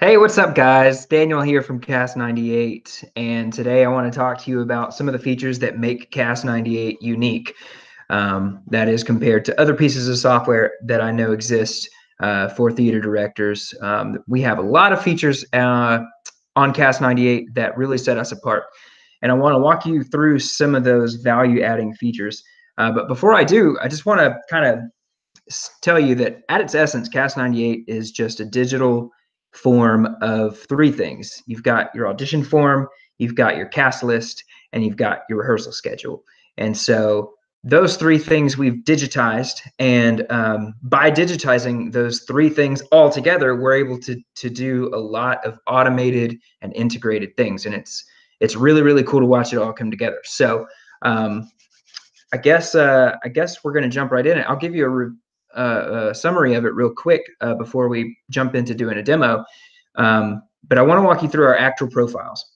Hey, what's up, guys? Daniel here from Cast98, and today I want to talk to you about some of the features that make Cast98 unique. That is compared to other pieces of software that I know exist for theater directors. We have a lot of features on Cast98 that really set us apart, and I want to walk you through some of those value-adding features. But before I do, I just want to kind of tell you that at its essence, Cast98 is just a digital form of three things. You've got your audition form, you've got your cast list, and you've got your rehearsal schedule. And so those three things we've digitized, and by digitizing those three things all together, we're able to do a lot of automated and integrated things, and it's really cool to watch it all come together. So I guess we're going to jump right in. I'll give you a summary of it real quick before we jump into doing a demo. But I want to walk you through our actor profiles,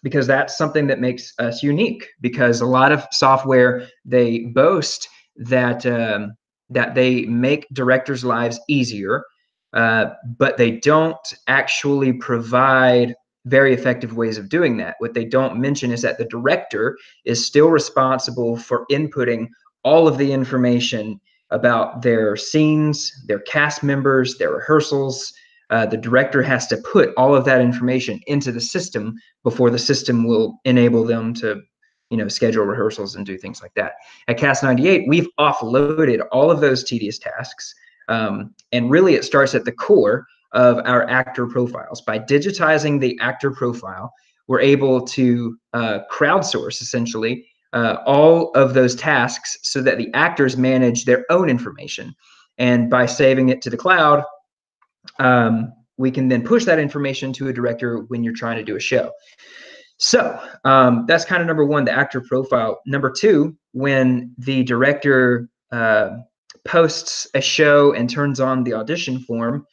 because that's something that makes us unique. Because a lot of software, they boast that that they make directors' lives easier, but they don't actually provide very effective ways of doing that. What they don't mention is that the director is still responsible for inputting all of the information about their scenes, their cast members, their rehearsals. The director has to put all of that information into the system before the system will enable them to, schedule rehearsals and do things like that. At Cast98, we've offloaded all of those tedious tasks, and really it starts at the core of our actor profiles. By digitizing the actor profile, we're able to crowdsource essentially all of those tasks so that the actors manage their own information. And by saving it to the cloud, we can then push that information to a director when you're trying to do a show. So that's kind of number one, the actor profile. Number two, when the director posts a show and turns on the audition form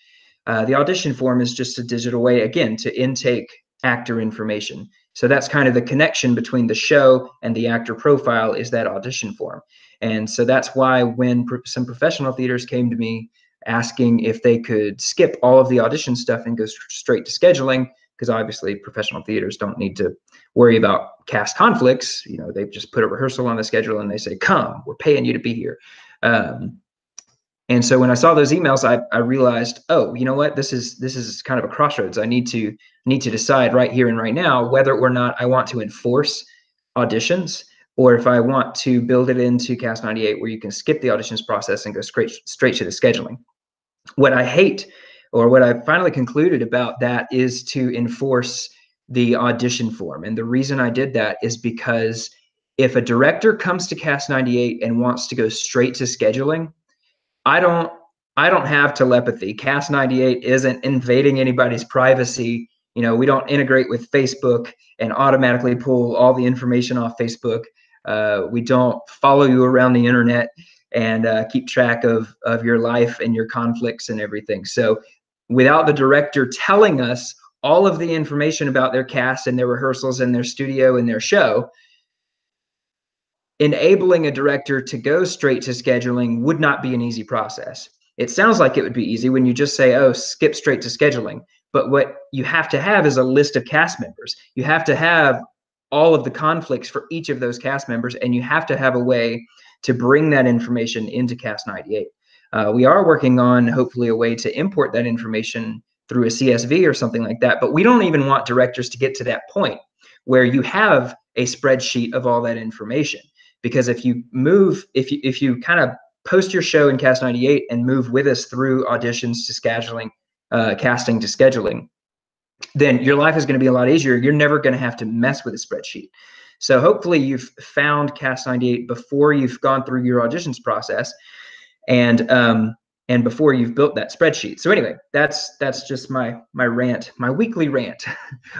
is just a digital way, again, to intake actor information. So that's kind of the connection between the show and the actor profile, is that audition form. And so that's why when some professional theaters came to me asking if they could skip all of the audition stuff and go straight to scheduling, because obviously professional theaters don't need to worry about cast conflicts. They've just put a rehearsal on the schedule and they say, come, we're paying you to be here. And so when I saw those emails, I realized, oh, you know what? This is kind of a crossroads. I need to decide right here and right now whether or not I want to enforce auditions, or if I want to build it into Cast98 where you can skip the auditions process and go straight to the scheduling. What I hate, or what I finally concluded about that, is to enforce the audition form. And the reason I did that is because if a director comes to Cast98 and wants to go straight to scheduling, I don't have telepathy. Cast98 isn't invading anybody's privacy. We don't integrate with Facebook and automatically pull all the information off Facebook. We don't follow you around the internet and keep track of your life and your conflicts and everything. So without the director telling us all of the information about their cast and their rehearsals and their studio and their show, enabling a director to go straight to scheduling would not be an easy process. It sounds like it would be easy when you just say, oh, skip straight to scheduling. But what you have to have is a list of cast members. You have to have all of the conflicts for each of those cast members, and you have to have a way to bring that information into Cast98. We are working on, hopefully, a way to import that information through a CSV or something like that, but we don't even want directors to get to that point where you have a spreadsheet of all that information. Because if you kind of post your show in Cast98 and move with us through auditions to scheduling, casting to scheduling, then your life is going to be a lot easier. You're never going to have to mess with a spreadsheet. So hopefully you've found Cast98 before you've gone through your auditions process, and before you've built that spreadsheet. So anyway, that's just my rant, my weekly rant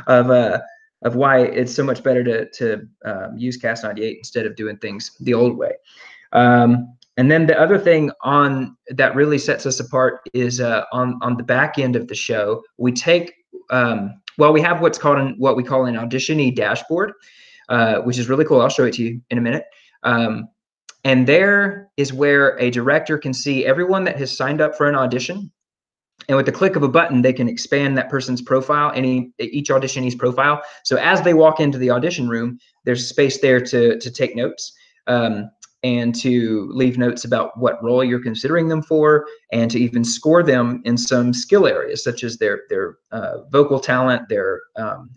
of why it's so much better to use Cast98 instead of doing things the old way. And then the other thing that really sets us apart is on the back end of the show, we take we have what we call an auditionee dashboard, which is really cool. I'll show it to you in a minute. And there is where a director can see everyone that has signed up for an audition, And with the click of a button, they can expand that person's profile, each auditionee's profile. So as they walk into the audition room, there's space there to take notes, and to leave notes about what role you're considering them for, and to even score them in some skill areas, such as their vocal talent, their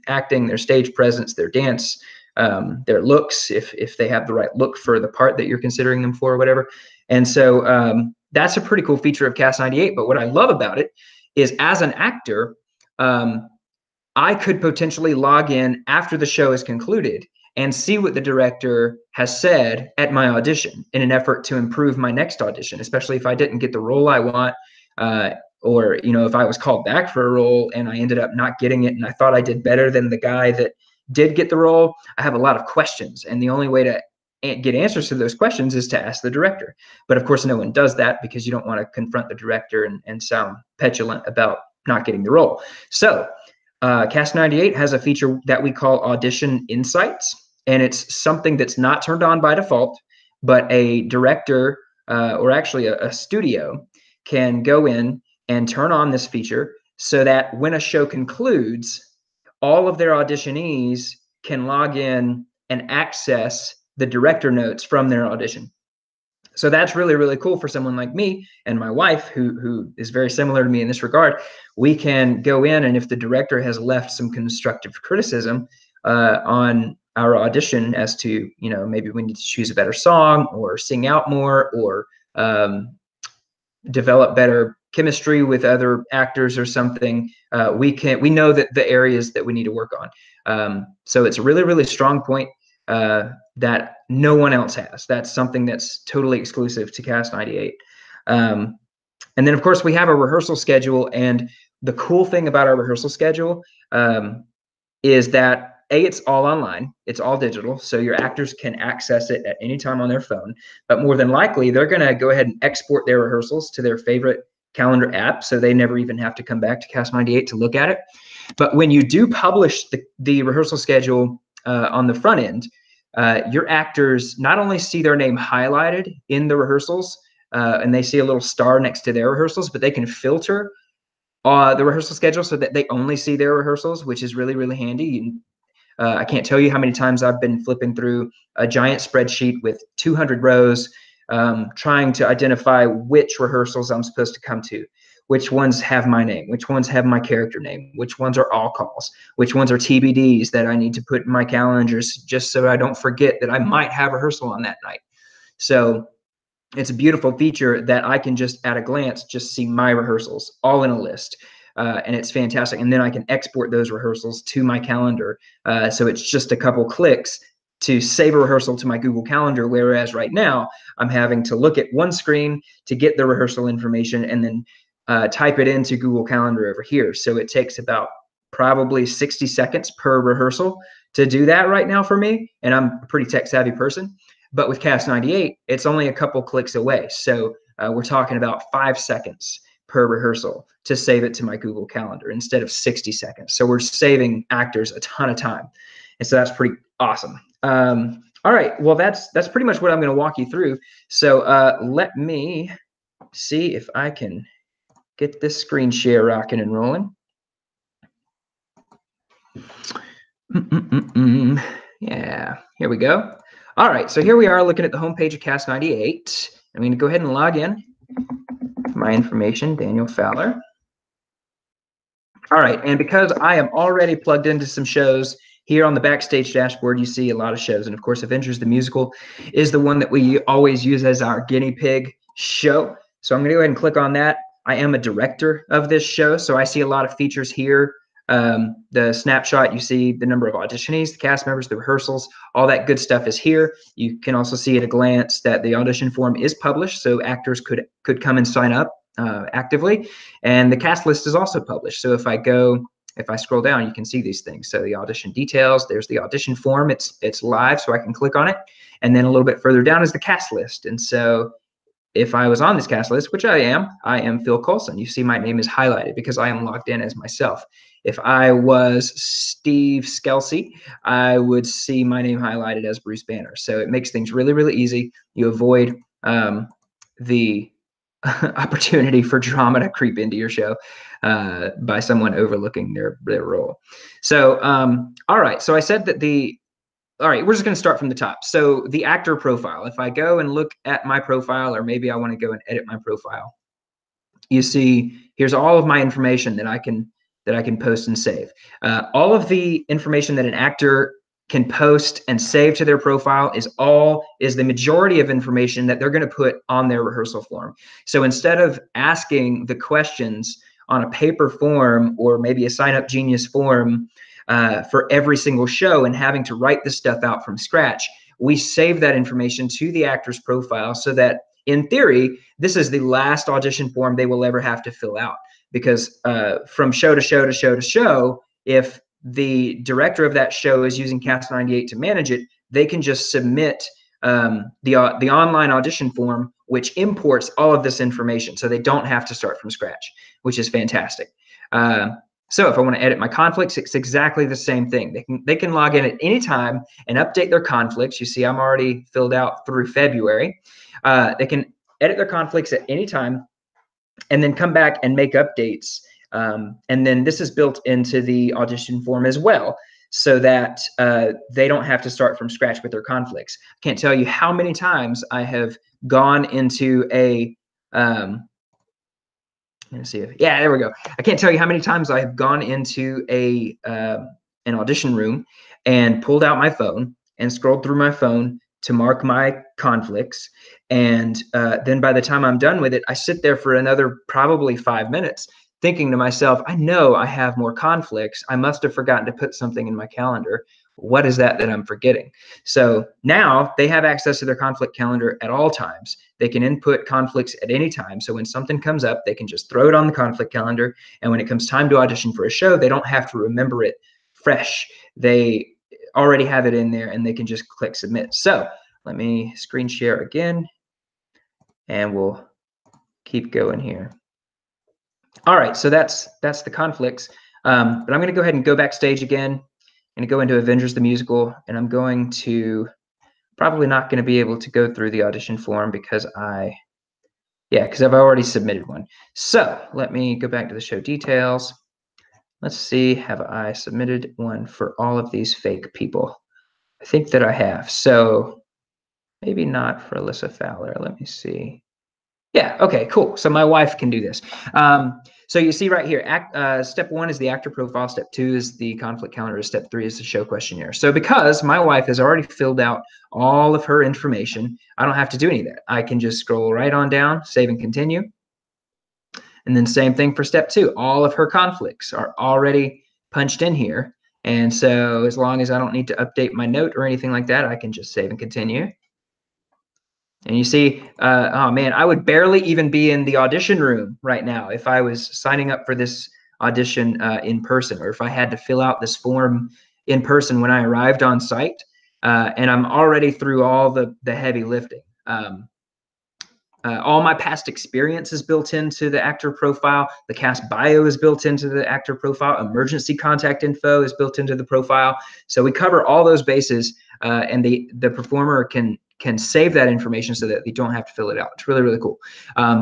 acting, their stage presence, their dance, their looks, if they have the right look for the part that you're considering them for, or whatever. And so that's a pretty cool feature of Cast98. But what I love about it is, as an actor, I could potentially log in after the show is concluded and see what the director has said at my audition in an effort to improve my next audition, especially if I didn't get the role I want, or if I was called back for a role and I ended up not getting it and I thought I did better than the guy that did get the role. I have a lot of questions, and the only way to get answers to those questions is to ask the director. But of course, no one does that because you don't want to confront the director and sound petulant about not getting the role. So Cast98 has a feature that we call Audition Insights, and it's something that's not turned on by default, but a director, or actually a studio, can go in and turn on this feature so that when a show concludes, all of their auditionees can log in and access the director notes from their audition. So that's really, really cool for someone like me and my wife, who is very similar to me in this regard. We can go in, and if the director has left some constructive criticism on our audition as to, maybe we need to choose a better song or sing out more, or develop better chemistry with other actors or something, we know that the areas that we need to work on. So it's a really, really strong point that no one else has. That's something that's totally exclusive to Cast98. And then, of course, we have a rehearsal schedule. And the cool thing about our rehearsal schedule is that, it's all online, it's all digital, so your actors can access it at any time on their phone. But more than likely, they're going to go ahead and export their rehearsals to their favorite calendar app, so they never even have to come back to Cast98 to look at it. But when you do publish the rehearsal schedule on the front end, your actors not only see their name highlighted in the rehearsals, and they see a little star next to their rehearsals, but they can filter the rehearsal schedule so that they only see their rehearsals, which is really, really handy. I can't tell you how many times I've been flipping through a giant spreadsheet with 200 rows, trying to identify which rehearsals I'm supposed to come to, which ones have my name, which ones have my character name, which ones are all calls, which ones are TBDs that I need to put in my calendars just so I don't forget that I might have rehearsal on that night. So it's a beautiful feature that I can just at a glance just see my rehearsals all in a list. And it's fantastic. And then I can export those rehearsals to my calendar. So it's just a couple clicks to save a rehearsal to my Google Calendar, whereas right now I'm having to look at one screen to get the rehearsal information and then type it into Google Calendar over here. So it takes about probably 60 seconds per rehearsal to do that right now for me. And I'm a pretty tech savvy person. But with Cast98, it's only a couple clicks away. So we're talking about 5 seconds per rehearsal to save it to my Google Calendar instead of 60 seconds. So we're saving actors a ton of time. And so that's pretty awesome. All right, well, that's pretty much what I'm going to walk you through. So let me see if I can get this screen share rocking and rolling. Yeah, here we go. All right, so here we are looking at the homepage of Cast98. I'm going to go ahead and log in. My information, Daniel Fowler. All right, and because I am already plugged into some shows, here on the Backstage dashboard, you see a lot of shows. And of course, Avengers the Musical is the one that we always use as our guinea pig show. So I'm going to go ahead and click on that. I am a director of this show, so I see a lot of features here. The snapshot, you see the number of auditionees, the cast members, the rehearsals, all that good stuff is here. You can also see at a glance that the audition form is published, so actors could come and sign up actively. And the cast list is also published. So if I scroll down, you can see these things. So the audition details, there's the audition form. It's live, so I can click on it. And then a little bit further down is the cast list. And so if I was on this cast list, which I am Phil Coulson. You see my name is highlighted because I am logged in as myself. If I was Steve Skelsey, I would see my name highlighted as Bruce Banner. So it makes things really, really easy. You avoid the opportunity for drama to creep into your show by someone overlooking their role. So, all right. So I said that all right, we're just going to start from the top. So the actor profile, if I go and look at my profile, or maybe I want to go and edit my profile, you see here's all of my information that I can post and save. All of the information that an actor can post and save to their profile is the majority of information that they're going to put on their rehearsal form. So instead of asking the questions on a paper form or maybe a Sign Up Genius form for every single show and having to write this stuff out from scratch, we save that information to the actor's profile so that in theory, this is the last audition form they will ever have to fill out, because from show to show to show to show, if the director of that show is using Cast98 to manage it, they can just submit the online audition form, which imports all of this information, so they don't have to start from scratch, which is fantastic. So if I want to edit my conflicts, it's exactly the same thing. They can log in at any time and update their conflicts. You see, I'm already filled out through February. They can edit their conflicts at any time and then come back and make updates. And then this is built into the audition form as well, so that they don't have to start from scratch with their conflicts. I can't tell you how many times I have gone into a let's see yeah, there we go. I can't tell you how many times I have gone into an audition room and pulled out my phone and scrolled through my phone to mark my conflicts. And then by the time I'm done with it, I sit there for another probably 5 minutes thinking to myself, I know I have more conflicts. I must have forgotten to put something in my calendar. What is that I'm forgetting? So now they have access to their conflict calendar at all times. They can input conflicts at any time. So when something comes up, they can just throw it on the conflict calendar. And when it comes time to audition for a show, they don't have to remember it fresh. They already have it in there and they can just click submit. So let me screen share again and we'll keep going here. All right, so that's the conflicts. But I'm going to go ahead and go backstage again. I'm going to go into Avengers the Musical, and I'm going to probably not going to be able to go through the audition form because I've already submitted one. So let me go back to the show details. Let's see, have I submitted one for all of these fake people? I think that I have. So maybe not for Alyssa Fowler. Let me see. Yeah, okay, cool. So my wife can do this. So you see right here, step 1 is the actor profile, step 2 is the conflict calendar, step 3 is the show questionnaire. So because my wife has already filled out all of her information, I don't have to do any of that. I can just scroll right on down, save and continue. And then same thing for step 2. All of her conflicts are already punched in here. And so as long as I don't need to update my note or anything like that, I can just save and continue. And you see, oh man, I would barely even be in the audition room right now if I was signing up for this audition in person, or if I had to fill out this form in person when I arrived on site. And I'm already through all the heavy lifting. All my past experience is built into the actor profile. The cast bio is built into the actor profile. Emergency contact info is built into the profile. So we cover all those bases, and the performer can save that information so that they don't have to fill it out. It's really, really cool.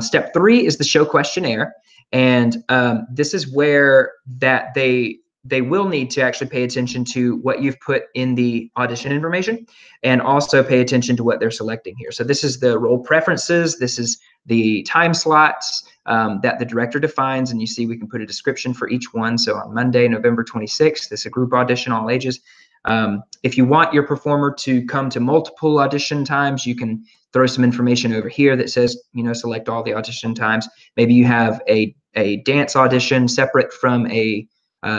Step 3 is the show questionnaire. And this is where that they will need to actually pay attention to what you've put in the audition information and also pay attention to what they're selecting here. So this is the role preferences. This is the time slots that the director defines. And you see we can put a description for each one. So on Monday, November 26th, this is a group audition, all ages. If you want your performer to come to multiple audition times, you can throw some information over here that says, select all the audition times. Maybe you have a dance audition separate from a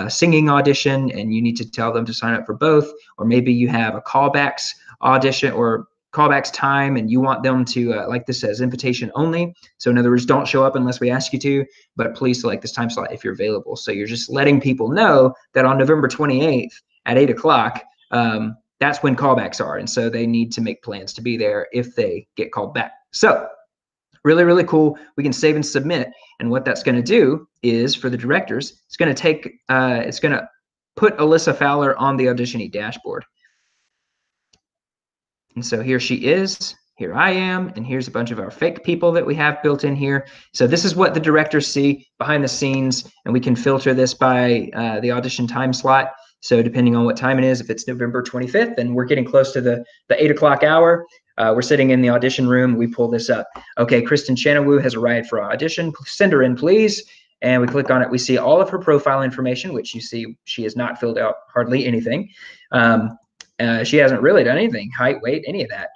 singing audition and you need to tell them to sign up for both. Or maybe you have a callbacks audition or callbacks time and you want them to, like this says, invitation only. So in other words, don't show up unless we ask you to, but please select this time slot if you're available. So you're just letting people know that on November 28th at 8 o'clock, that's when callbacks are. And so they need to make plans to be there if they get called back. So really, really cool. We can save and submit. And what that's going to do is for the directors, it's going to put Alyssa Fowler on the Audition-E dashboard. And so here she is. here I am, and here's a bunch of our fake people that we have built in here. So this is what the directors see behind the scenes, and we can filter this by the audition time slot. So depending on what time it is, if it's November 25th and we're getting close to the 8 o'clock hour, we're sitting in the audition room, we pull this up. Okay, Kristen Chanawoo has arrived for audition. Send her in, please. And we click on it. We see all of her profile information, which you see she has not filled out hardly anything. She hasn't really done anything, height, weight, any of that.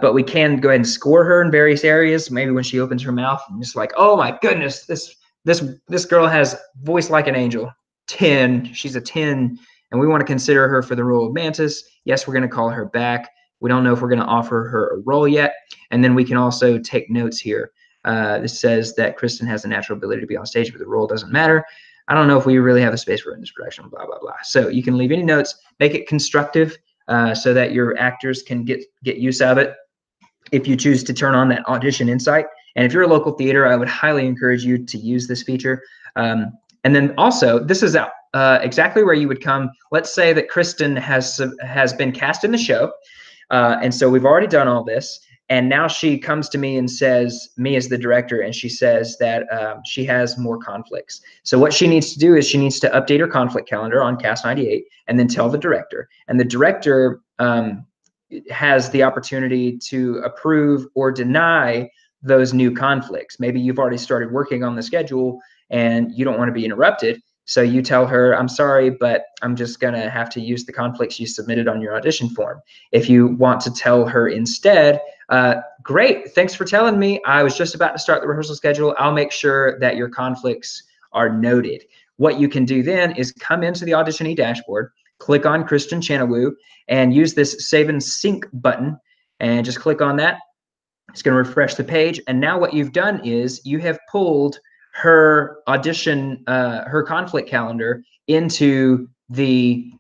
But we can go ahead and score her in various areas. Maybe when she opens her mouth, and just like, oh my goodness, this girl has voice like an angel. 10. She's a 10, and we want to consider her for the role of Mantis. Yes, we're going to call her back. We don't know if we're going to offer her a role yet. And then we can also take notes here. This says that Kristen has a natural ability to be on stage, but the role doesn't matter. I don't know if we really have the space for it in this production, blah, blah, blah. So you can leave any notes, make it constructive so that your actors can get use out of it if you choose to turn on that audition insight. And if you're a local theater, I would highly encourage you to use this feature. And then also, this is exactly where you would come. Let's say that Kristen has been cast in the show. And so we've already done all this. And now she comes to me and says, me as the director, and she says that she has more conflicts. So what she needs to do is she needs to update her conflict calendar on Cast98 and then tell the director. And the director has the opportunity to approve or deny those new conflicts. Maybe you've already started working on the schedule and you don't want to be interrupted. So you tell her, I'm sorry, but I'm just going to have to use the conflicts you submitted on your audition form. If you want to tell her instead, great, thanks for telling me. I was just about to start the rehearsal schedule. I'll make sure that your conflicts are noted. What you can do then is come into the Auditionee dashboard, click on Kristen Chanawoo, and use this Save and Sync button, and just click on that. It's going to refresh the page. And now what you've done is you have pulled her audition, her conflict calendar into the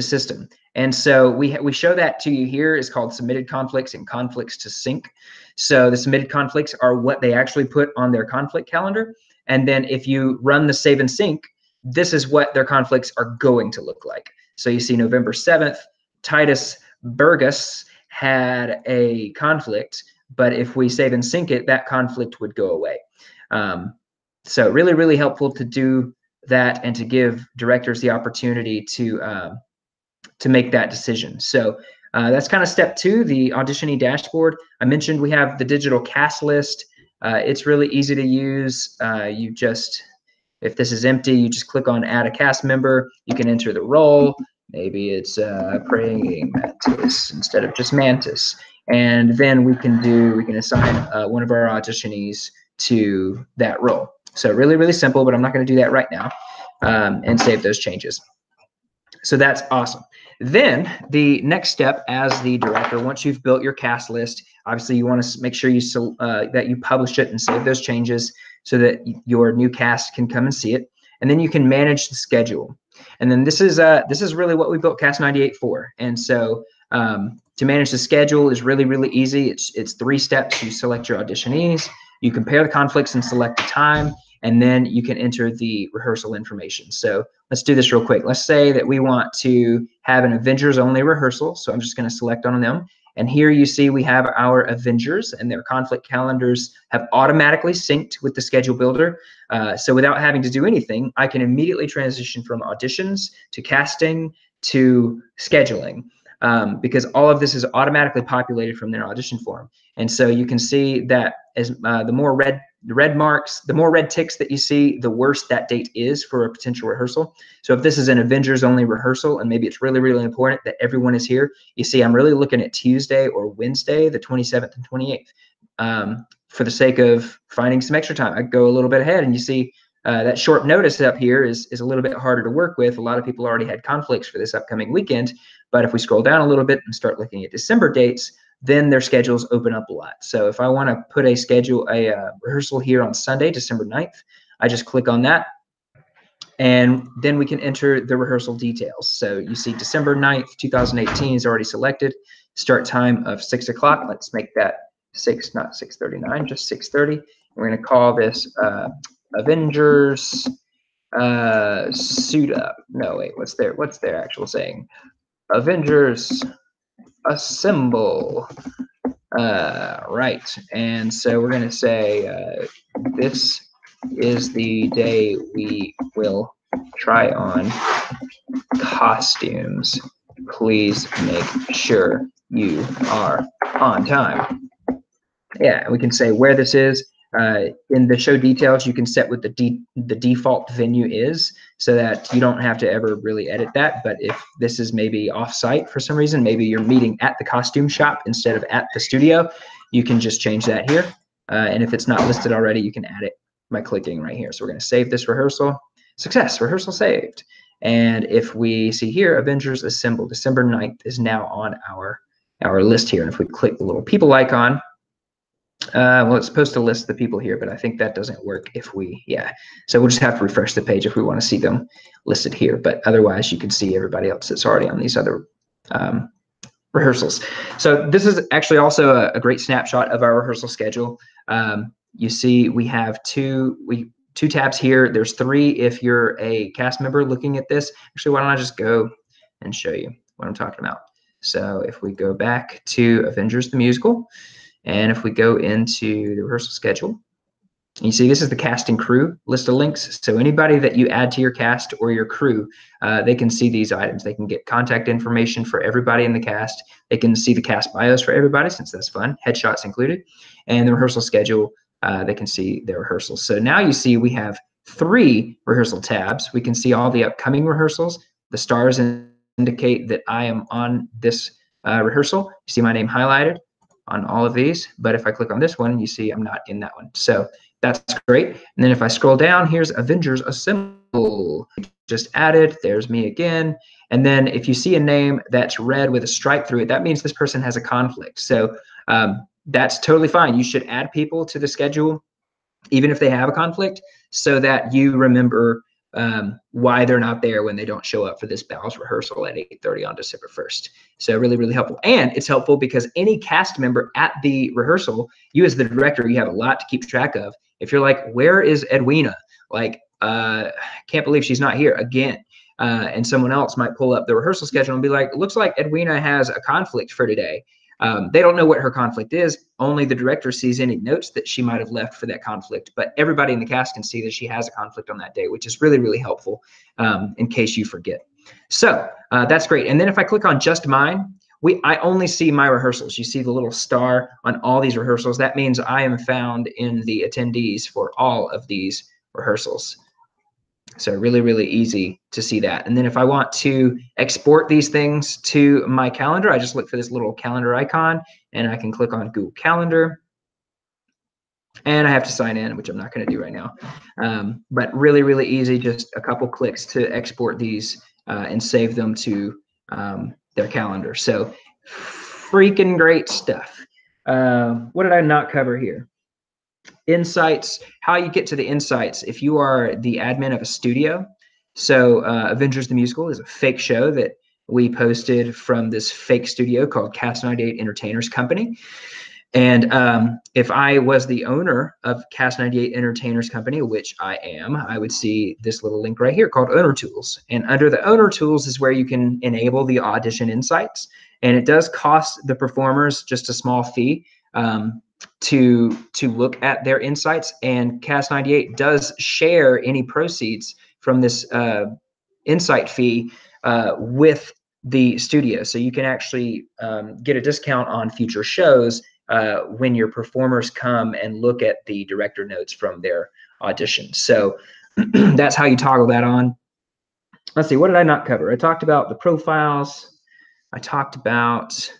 system. And so we show that to you here. It's called submitted conflicts and conflicts to sync. So the submitted conflicts are what they actually put on their conflict calendar. And then if you run the save and sync, this is what their conflicts are going to look like. So you see November 7th, Titus Burgess had a conflict, but if we save and sync it, that conflict would go away. So really, really helpful to do that and to give directors the opportunity to make that decision. So that's kind of step 2, the Auditionee dashboard. I mentioned we have the digital cast list. It's really easy to use. You just, if this is empty, you just click on add a cast member. You can enter the role. Maybe it's praying mantis instead of just mantis. And then we can assign one of our auditionees to that role. So really, really simple, but I'm not going to do that right now, and save those changes. So that's awesome. Then the next step as the director, once you've built your cast list, obviously you want to make sure that you publish it and save those changes so that your new cast can come and see it. And then you can manage the schedule. And then this is really what we built Cast98 for. And so to manage the schedule is really, really easy. It's 3 steps. You select your auditionees, you compare the conflicts and select the time, and then you can enter the rehearsal information. So let's do this real quick. Let's say that we want to have an Avengers only rehearsal. So I'm just going to select on them. And here you see we have our Avengers, and their conflict calendars have automatically synced with the schedule builder. So without having to do anything, I can immediately transition from auditions to casting to scheduling, because all of this is automatically populated from their audition form. And so you can see that as the more red marks, the more red ticks that you see, the worse that date is for a potential rehearsal. So if this is an Avengers only rehearsal, and maybe it's really, really important that everyone is here, you see I'm really looking at Tuesday or Wednesday, the 27th and 28th. For the sake of finding some extra time, I go a little bit ahead, and you see that short notice up here is a little bit harder to work with. A lot of people already had conflicts for this upcoming weekend, but if we scroll down a little bit and start looking at December dates, then their schedules open up a lot. So if I want to put a rehearsal here on Sunday, December 9th, I just click on that, and then we can enter the rehearsal details. So you see December 9th, 2018 is already selected. Start time of 6 o'clock. Let's make that 6, not 6:39, just 6:30. We're going to call this Avengers Suit Up. No, wait, what's their actual saying? Avengers Assemble. Right, and so we're going to say this is the day we will try on costumes. Please make sure you are on time. Yeah, we can say where this is. In the show details, you can set what the default venue is so that you don't have to ever really edit that. But if this is maybe off-site for some reason, maybe you're meeting at the costume shop instead of at the studio, you can just change that here. And if it's not listed already, you can add it by clicking right here. So we're going to save this rehearsal. Success, rehearsal saved. And if we see here, Avengers Assemble, December 9th is now on our list here. And if we click the little people icon, well, it's supposed to list the people here, but I think that doesn't work if we, yeah. So we'll just have to refresh the page if we want to see them listed here. But otherwise, you can see everybody else that's already on these other rehearsals. So this is actually also a great snapshot of our rehearsal schedule. You see we have two tabs here. There's three if you're a cast member looking at this. Actually, why don't I just go and show you what I'm talking about. So if we go back to Avengers the Musical, and if we go into the rehearsal schedule, you see this is the cast and crew list of links. So anybody that you add to your cast or your crew, they can see these items. They can get contact information for everybody in the cast. They can see the cast bios for everybody, since that's fun, headshots included. And the rehearsal schedule, they can see their rehearsals. So now you see we have 3 rehearsal tabs. We can see all the upcoming rehearsals. The stars indicate that I am on this rehearsal. You see my name highlighted on all of these, but if I click on this one, you see I'm not in that one. So that's great. And then if I scroll down, here's Avengers Assemble. Just added, there's me again. And then if you see a name that's red with a stripe through it, that means this person has a conflict. So that's totally fine. You should add people to the schedule, even if they have a conflict, so that you remember why they're not there when they don't show up for this Bow's rehearsal at 8:30 on December 1st. So really, really helpful. And it's helpful because any cast member at the rehearsal, you as the director, you have a lot to keep track of. If you're like, where is Edwina? Like, can't believe she's not here again. And someone else might pull up the rehearsal schedule and be like, looks like Edwina has a conflict for today. They don't know what her conflict is. Only the director sees any notes that she might have left for that conflict, but everybody in the cast can see that she has a conflict on that day, which is really, really helpful in case you forget. So that's great. And then if I click on just mine, I only see my rehearsals. You see the little star on all these rehearsals. That means I am found in the attendees for all of these rehearsals. So really, really easy to see that. And then if I want to export these things to my calendar, I just look for this little calendar icon and I can click on Google Calendar. And I have to sign in, which I'm not going to do right now. But really, really easy, just a couple clicks to export these and save them to their calendar. So freaking great stuff. What did I not cover here? Insights, how you get to the insights if you are the admin of a studio. So Avengers the Musical is a fake show that we posted from this fake studio called Cast98 Entertainers Company. And if I was the owner of Cast98 Entertainers Company, which I am, I would see this little link right here called Owner Tools. And under the Owner Tools is where you can enable the audition insights. And it does cost the performers just a small fee to look at their insights, and Cast98 does share any proceeds from this insight fee with the studio. So you can actually get a discount on future shows when your performers come and look at the director notes from their audition. So that's how you toggle that on. Let's see, what did I not cover? I talked about the profiles. I talked about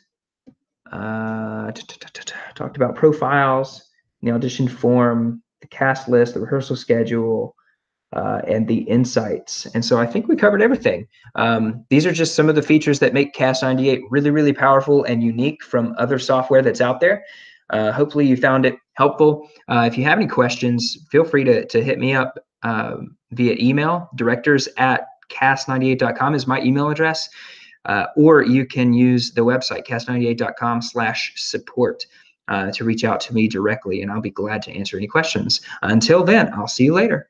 profiles, the audition form, the cast list, the rehearsal schedule, and the insights. And so I think we covered everything. These are just some of the features that make Cast98 really, really powerful and unique from other software that's out there. Hopefully you found it helpful. If you have any questions, feel free to hit me up via email. directors@cast98.com is my email address. Or you can use the website, cast98.com/support, to reach out to me directly, and I'll be glad to answer any questions. Until then, I'll see you later.